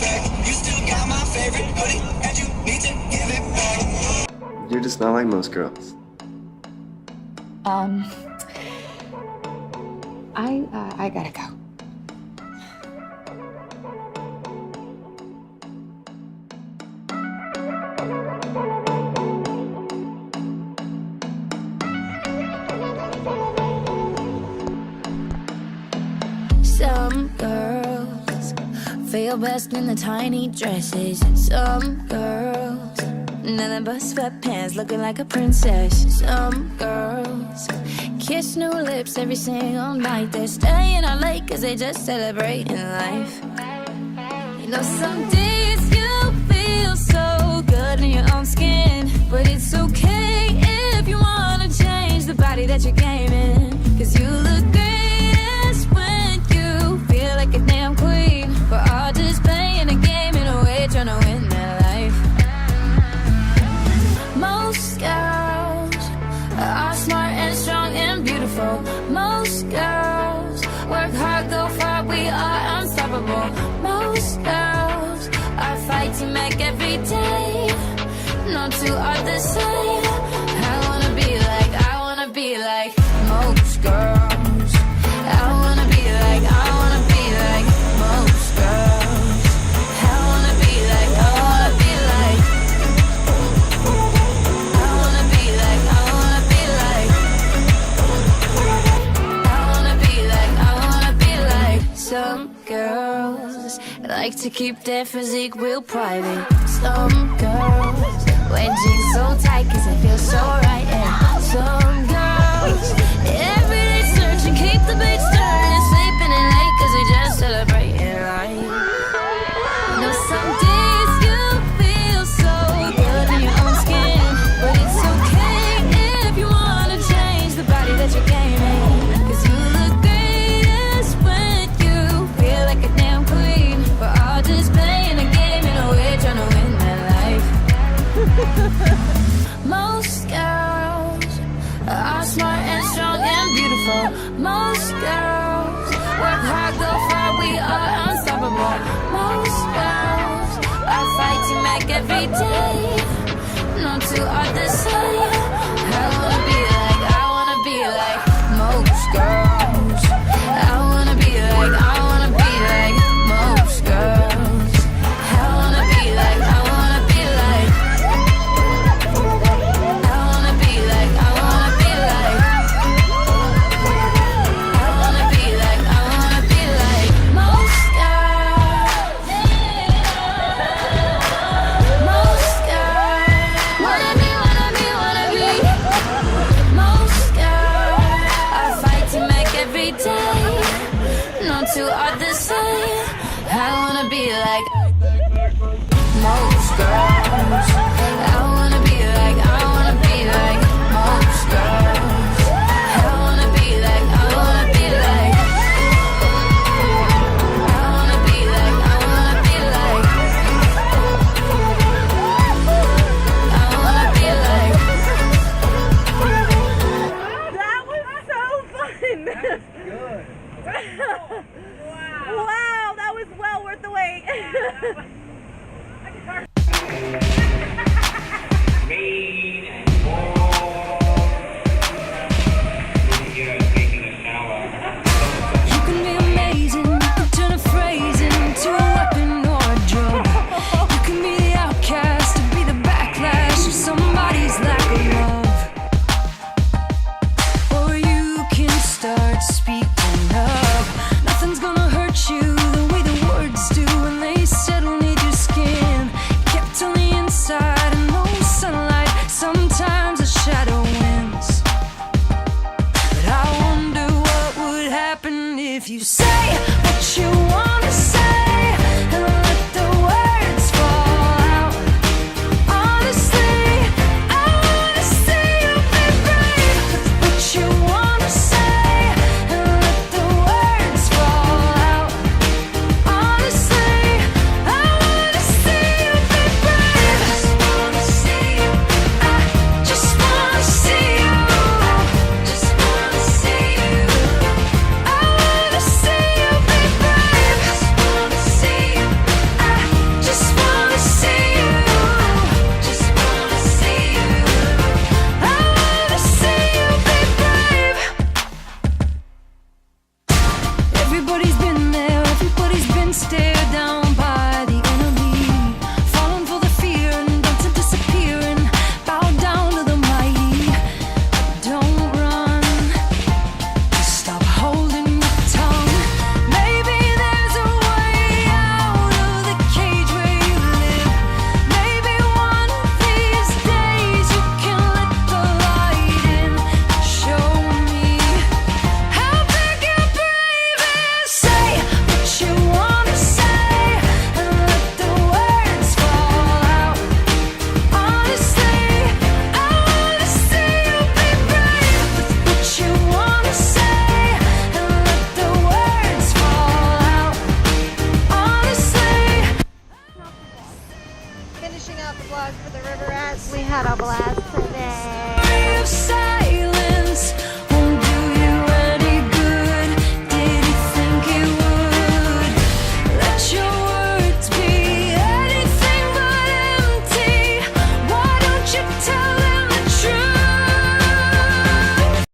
respect. You still got my favorite hoodie, and you need to give it back. You're just not like most girls. I gotta go. Some girls feel best in the tiny dresses. Some girls, nothing but sweatpants, looking like a princess. Some girls kiss new lips every single night. They're staying out late cause they just celebrating life. You know, some days you feel so good in your own skin, but it's okay if you wanna change the body that you're gaming. Cause you look greatest when you feel like a damn queen. We're all just playing a game in a way, trying to win their life. Most girls are smart and strong and beautiful. Most girls work hard, go far, we are unstoppable. Most girls are fighting back every day. No two are the same. I wanna be like most girls. I wanna be like most girls. I wanna be like I wanna be like some girls like to keep their physique real private. Some girls wear jeans so tight cause they feel so right. And some girls everyday searching, keep the beat stirring and sleeping in late cause they just celebrating life. You know, some days you feel so good in your own skin, but it's okay if you wanna change the body that you're gaming. Cause you look greatest when you feel like a damn queen. We're all just playing a game in a way, trying to win that life. Most girls are smart and strong and beautiful. Most girls work hard, go far, we are unstoppable. Most girls are fighting back every day. No two are the same. I wanna be like most girls. I wanna be like most girls. I wanna be like I wanna be like I wanna be like I wanna be like I wanna be like most girls. Most girls wanna be most girls are fighting back every day. No two are the same. I wanna be like most girls. I wanna be like most girls. I wanna be like I wanna be like I wanna be like I wanna be like I wanna be like. That was so fun. Good. Wow, that was well worth the wait. vlog for the Riverettes. We had a blast today.